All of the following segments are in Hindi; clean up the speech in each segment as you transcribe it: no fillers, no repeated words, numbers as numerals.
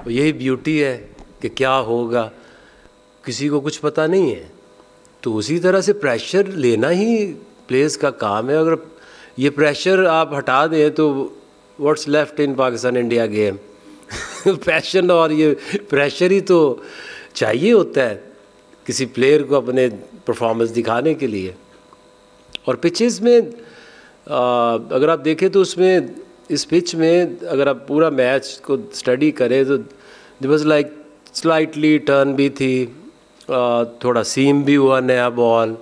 और यही ब्यूटी है कि क्या होगा किसी को कुछ पता नहीं है। तो उसी तरह से प्रेशर लेना ही प्लेयर्स का काम है। अगर ये प्रेशर आप हटा दें तो what's left in Pakistan India game passion और ये प्रेशर ही तो चाहिए होता है किसी प्लेयर को अपने परफॉर्मेंस दिखाने के लिए। और पिचेस में अगर आप देखें तो उसमें इस पिच में अगर आप पूरा मैच को स्टडी करें तो there was like slightly turn भी थी, थोड़ा सीम भी हुआ नया बॉल,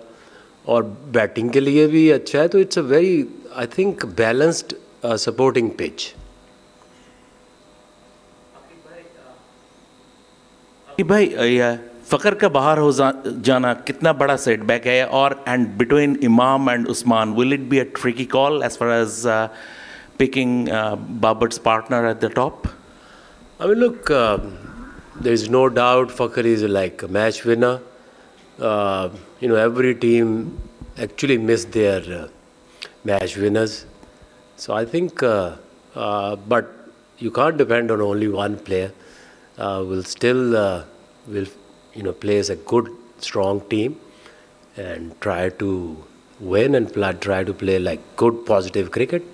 और बैटिंग के लिए भी अच्छा है। तो it's a very I think balanced supporting pitch. भाई फ़खर का बाहर हो जाना कितना बड़ा सेटबैक है, और and between Imam and Usman will it be a tricky call as far as picking Babar's partner at the top? I mean look, there is no doubt Fakhar is like a match winner. You know, every team actually missed their match winners. So I think, but you can't depend on only one player. We'll still will play as a good, strong team and try to win and try to play like good, positive cricket.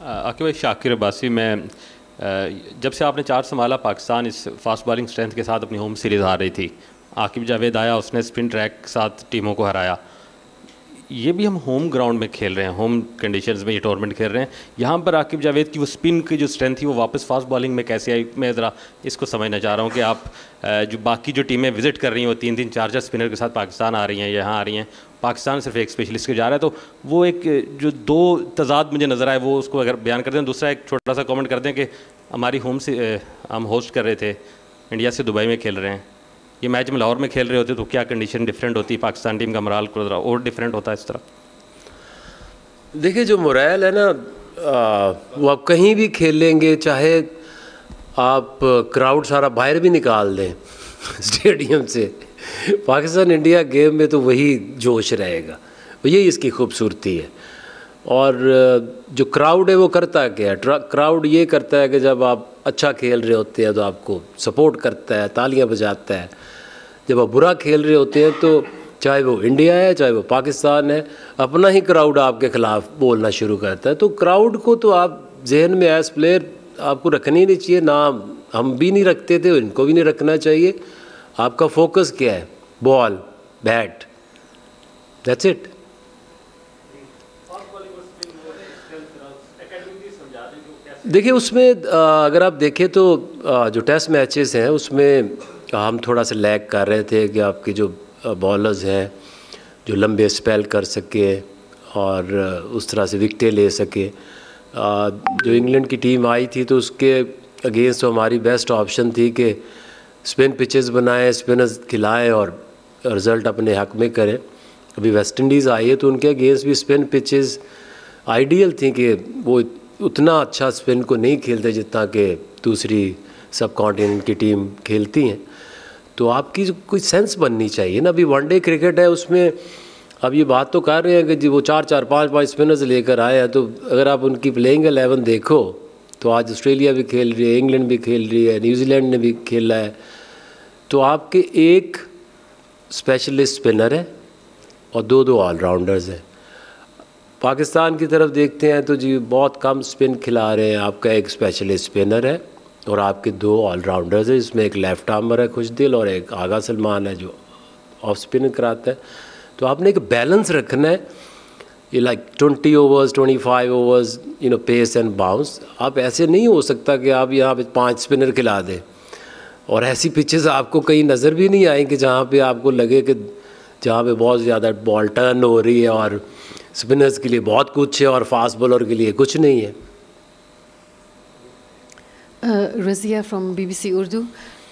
Aqib भाई, शाकिर अब्बासी में जब से आपने 4 संभाला, पाकिस्तान इस फास्ट बॉलिंग स्ट्रेंथ के साथ अपनी होम सीरीज़ हार रही थी। आकिब जावेद आया, उसने स्पिन ट्रैक के साथ टीमों को हराया। ये भी हम होम ग्राउंड में खेल रहे हैं, होम कंडीशंस में ये टूर्नामेंट खेल रहे हैं। यहाँ पर आकिब जावेद की वो स्पिन की जो स्ट्रेंथ थी वो वापस फास्ट बॉलिंग में कैसे आई? मैं ज़रा इसको समझना चाह रहा हूँ कि आप जो बाकी जो टीमें विज़िट कर रही हैं वो 3-3, 4-4 स्पिनर के साथ पाकिस्तान आ रही हैं, यहाँ आ रही हैं, पाकिस्तान सिर्फ एक स्पेशलिस्ट के जा रहा है। तो वो एक जो 2 तजाद मुझे नज़र आए वो उसको अगर बयान कर दें। दूसरा एक छोटा सा कमेंट कर दें कि हमारी होम से हम होस्ट कर रहे थे, इंडिया से दुबई में खेल रहे हैं, ये मैच में लाहौर में खेल रहे होते तो क्या कंडीशन डिफरेंट होती, पाकिस्तान टीम का मोराल और डिफरेंट होता है इस तरह? देखिए, जो मोरल है ना, वो आप कहीं भी खेलेंगे, चाहे आप क्राउड सारा बाहर भी निकाल दें स्टेडियम से, पाकिस्तान इंडिया गेम में तो वही जोश रहेगा। यही इसकी खूबसूरती है। और जो क्राउड है वो करता क्या है? क्राउड ये करता है कि जब आप अच्छा खेल रहे होते हैं तो आपको सपोर्ट करता है, तालियां बजाता है। जब आप बुरा खेल रहे होते हैं तो चाहे वो इंडिया है चाहे वो पाकिस्तान है, अपना ही क्राउड आपके ख़िलाफ़ बोलना शुरू करता है। तो क्राउड को तो आप जहन में एज प्लेयर आपको रखनी नहीं चाहिए, ना हम भी नहीं रखते थे, इनको भी नहीं रखना चाहिए। आपका फोकस क्या है? Ball, bat, that's it. देखिए, उसमें अगर आप देखें तो जो टेस्ट मैचेस हैं उसमें हम थोड़ा सा लैग कर रहे थे कि आपके जो बॉलर्स हैं जो लंबे स्पेल कर सके और उस तरह से विकेटें ले सके। जो इंग्लैंड की टीम आई थी तो उसके अगेंस्ट तो हमारी बेस्ट ऑप्शन थी कि स्पिन पिचेस बनाएं, स्पिनर्स खिलाएं और रिज़ल्ट अपने हक में करें। अभी वेस्ट इंडीज़ आई है तो उनके अगेंस्ट भी स्पिन पिचेस आइडियल थी कि वो उतना अच्छा स्पिन को नहीं खेलते जितना कि दूसरी सब कॉन्टिनेंट की टीम खेलती हैं। तो आपकी कोई सेंस बननी चाहिए ना। अभी वनडे क्रिकेट है, उसमें अब ये बात तो कर रहे हैं कि जी वो 4-4, 5-5 स्पिनर्स लेकर आए हैं। तो अगर आप उनकी प्लेइंग 11 देखो तो आज ऑस्ट्रेलिया भी खेल रही है, इंग्लैंड भी खेल रही है, न्यूजीलैंड ने भी खेला है। तो आपके एक स्पेशलिस्ट स्पिनर है और 2-2 ऑलराउंडर्स हैं। पाकिस्तान की तरफ देखते हैं तो जी बहुत कम स्पिन खिला रहे हैं। आपका एक स्पेशलिस्ट स्पिनर है और आपके 2 ऑलराउंडर्स हैं, जिसमें एक लेफ़्ट आर्मर है खुशदिल और एक आगा सलमान है जो ऑफ स्पिन कराता है। तो आपने एक बैलेंस रखना है। ये like 20 overs, 25 overs, pace and bounce. आप ऐसे नहीं हो सकता कि आप यहाँ पे 5 स्पिनर खिला दें। और ऐसी पिचेस आपको कहीं नज़र भी नहीं आएंगी जहाँ पे आपको लगे कि जहाँ पे बहुत ज़्यादा बॉल टर्न हो रही है और स्पिनर्स के लिए बहुत कुछ है और फास्ट बॉलर के लिए कुछ नहीं है। Razia from BBC Urdu,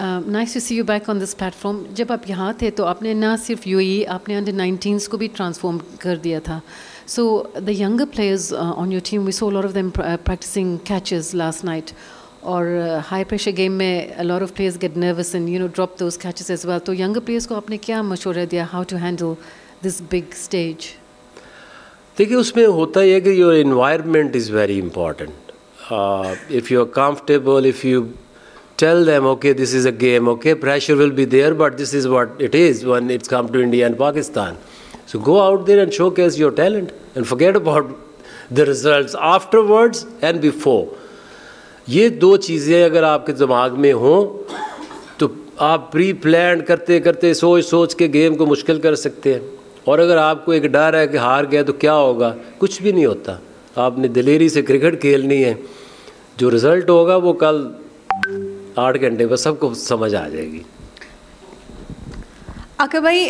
nice to see you back on this platform. जब आप यहाँ थे तो आपने ना सिर्फ UAE, आपने अंडर 19s को भी ट्रांसफॉर्म कर दिया था। So the younger players on your team, we saw lot of them practicing catches last night. और हाई प्रेशर गेम में a lot of players get nervous and drop those catches as well. तो यंगर प्लेयर्स को आपने क्या मशवरा दिया how to handle this big stage? देखिए, उसमें होता ही है कि your environment is very important. If you are comfortable, if you tell them, okay, this is a game, okay, pressure will be there, but this is what it is when it's come to India and Pakistan. So go out there and showcase your talent and forget about the results afterwards and before. ये दो चीज़ें अगर आपके दिमाग में हों तो आप प्री प्लान करते करते सोच सोच के गेम को मुश्किल कर सकते हैं। और अगर आपको एक डर है कि हार गया तो क्या होगा, कुछ भी नहीं होता। आपने दिलेरी से क्रिकेट खेलनी है, जो रिज़ल्ट होगा वो कल 8 घंटे में सबको समझ आ जाएगी। आकिब भाई,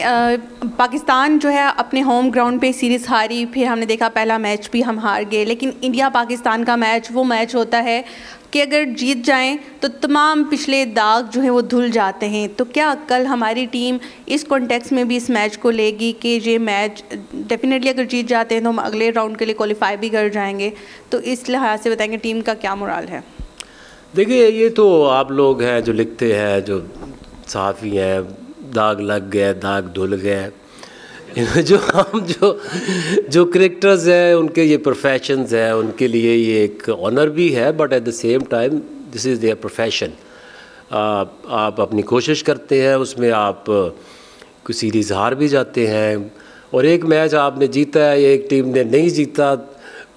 पाकिस्तान जो है अपने होम ग्राउंड पे सीरीज़ हारी, फिर हमने देखा पहला मैच भी हम हार गए, लेकिन इंडिया पाकिस्तान का मैच वो मैच होता है कि अगर जीत जाएं तो तमाम पिछले दाग जो है वो धुल जाते हैं। तो क्या कल हमारी टीम इस कॉन्टेक्स्ट में भी इस मैच को लेगी कि ये मैच डेफिनेटली अगर जीत जाते हैं तो हम अगले राउंड के लिए क्वालिफाई भी कर जाएंगे? तो इस लिहाज से बताएंगे टीम का क्या मोराल है? देखिए, ये तो आप लोग हैं जो लिखते हैं, जो सहाफ़ी हैं, दाग लग गए, दाग धुल गए। जो क्रिकेटर्स हैं उनके ये प्रोफेशंस हैं, उनके लिए ये एक ऑनर भी है, but at the same time this is their profession. आप अपनी कोशिश करते हैं, उसमें आप कोई सीरीज़ हार भी जाते हैं, और एक मैच आपने जीता है, एक टीम ने नहीं जीता,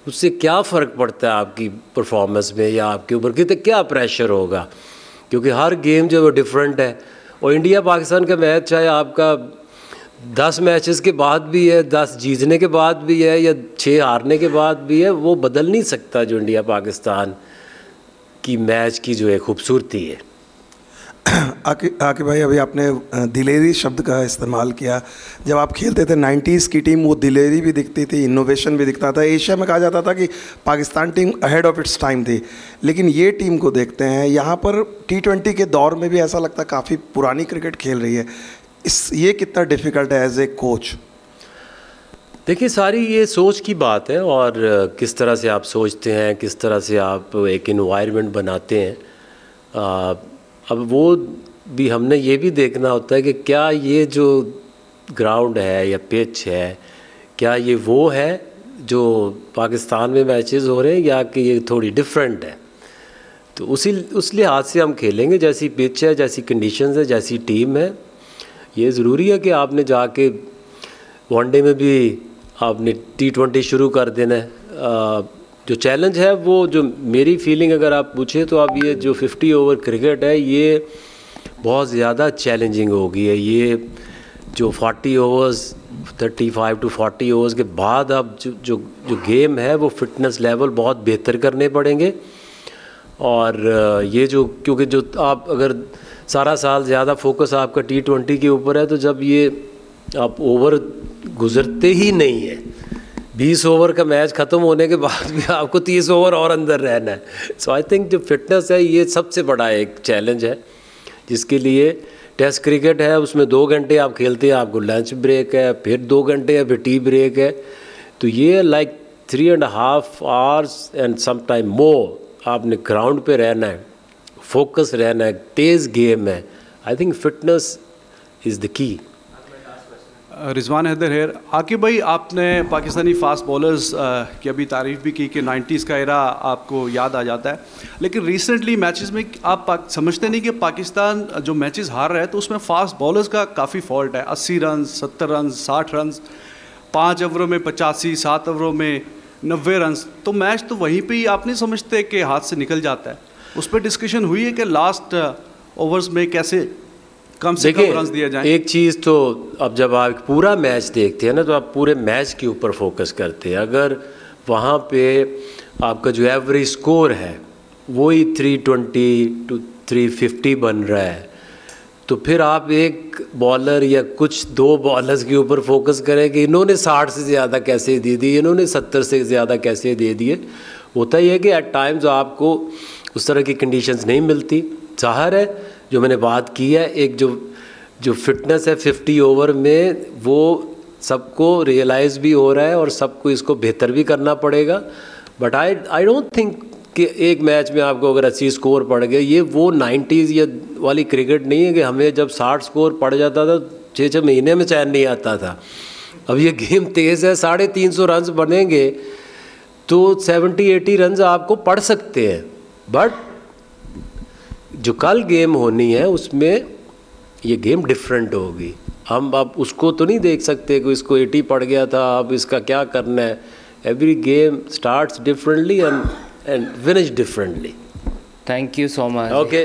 उससे क्या फ़र्क पड़ता है आपकी परफॉर्मेंस में या आपके ऊपर कितने क्या प्रेशर होगा, क्योंकि हर गेम जो है वो डिफरेंट है। और इंडिया पाकिस्तान का मैच चाहे आपका 10 मैचेस के बाद भी है, 10 जीतने के बाद भी है, या 6 हारने के बाद भी है, वो बदल नहीं सकता जो इंडिया पाकिस्तान की मैच की जो है खूबसूरती है। आकिब भाई, अभी आपने दिलेरी शब्द का इस्तेमाल किया। जब आप खेलते थे 90s की टीम, वो दिलेरी भी दिखती थी, इनोवेशन भी दिखता था। एशिया में कहा जाता था कि Pakistan team ahead of its time थी, लेकिन ये टीम को देखते हैं यहाँ पर T20 के दौर में भी ऐसा लगता है काफ़ी पुरानी क्रिकेट खेल रही है। ये कितना डिफ़िकल्ट है एज ए कोच? देखिए, सारी ये सोच की बात है, और किस तरह से आप सोचते हैं, किस तरह से आप एक इन्वायरमेंट बनाते हैं। अब वो भी हमने ये भी देखना होता है कि क्या ये जो ग्राउंड है या पिच है, क्या ये वो है जो पाकिस्तान में मैचेस हो रहे हैं, या कि ये थोड़ी डिफरेंट है। तो उस लिहाज से हम खेलेंगे, जैसी पिच है, जैसी कंडीशंस है, जैसी टीम है। ये ज़रूरी है कि आपने जाके वनडे में भी आपने T20 शुरू कर देना है। जो चैलेंज है वो, जो मेरी फीलिंग अगर आप पूछे तो अब ये जो 50 ओवर क्रिकेट है ये बहुत ज़्यादा चैलेंजिंग हो गई है। ये जो 40 ओवर्स 35 to 40 ओवर्स के बाद अब जो गेम है वो फिटनेस लेवल बहुत बेहतर करने पड़ेंगे। और ये जो, क्योंकि जो आप अगर सारा साल ज़्यादा फोकस आपका T20 के ऊपर है, तो जब ये आप ओवर गुज़रते ही नहीं है, 20 ओवर का मैच ख़त्म होने के बाद भी आपको 30 ओवर और अंदर रहना है। सो आई थिंक जो फिटनेस है ये सबसे बड़ा एक चैलेंज है, जिसके लिए टेस्ट क्रिकेट है, उसमें 2 घंटे आप खेलते हैं, आपको लंच ब्रेक है, फिर 2 घंटे है, फिर टी ब्रेक है। तो ये like 3.5 hours and some time more आपने ग्राउंड पे रहना है, फोकस रहना है, तेज़ गेम है। I think fitness is the key. Rizwan Haider hair. Aqib भाई, आपने पाकिस्तानी फास्ट बॉलर्स की अभी तारीफ़ भी की कि 90s का एरा आपको याद आ जाता है, लेकिन रिसेंटली मैचेस में आप समझते नहीं कि पाकिस्तान जो मैचेस हार रहा है तो उसमें फास्ट बॉलर्स का काफ़ी फॉल्ट है। 80 रन, 70 रन, 60 रन, 5 ओवरों में 85, 7 ओवरों में 90 रन। तो मैच तो वहीं पर ही आप नहीं समझते कि हाथ से निकल जाता है? उस पर डिस्कशन हुई है कि लास्ट ओवर्स में कैसे कम से कम रन दिया जाए? एक चीज़ तो, अब जब आप पूरा मैच देखते हैं ना, तो आप पूरे मैच के ऊपर फोकस करते हैं। अगर वहाँ पे आपका जो एवरेज स्कोर है वही 320 to 350 बन रहा है, तो फिर आप एक बॉलर या कुछ 2 बॉलर्स के ऊपर फोकस करें कि इन्होंने 60 से ज़्यादा कैसे दे दिए, इन्होंने 70 से ज़्यादा कैसे दे दिए। होता ही है कि एट टाइम्स आपको उस तरह की कंडीशंस नहीं मिलती। ज़ाहिर है, जो मैंने बात की है, एक जो फिटनेस है 50 ओवर में, वो सबको रियलाइज़ भी हो रहा है और सबको इसको बेहतर भी करना पड़ेगा। बट आई डोंट थिंक कि एक मैच में आपको अगर 80 स्कोर पड़ गए, ये वो 90s या वाली क्रिकेट नहीं है कि हमें जब 60 स्कोर पड़ जाता था 6-6 महीने में चैन नहीं आता था। अब ये गेम तेज़ है, 350 रन बनेंगे तो 70-80 रन आपको पड़ सकते हैं, बट जो कल गेम होनी है उसमें ये गेम डिफरेंट होगी। हम अब उसको तो नहीं देख सकते कि इसको 80 पड़ गया था, अब इसका क्या करना है। Every game starts differently and finish differently. Thank you so much. Okay.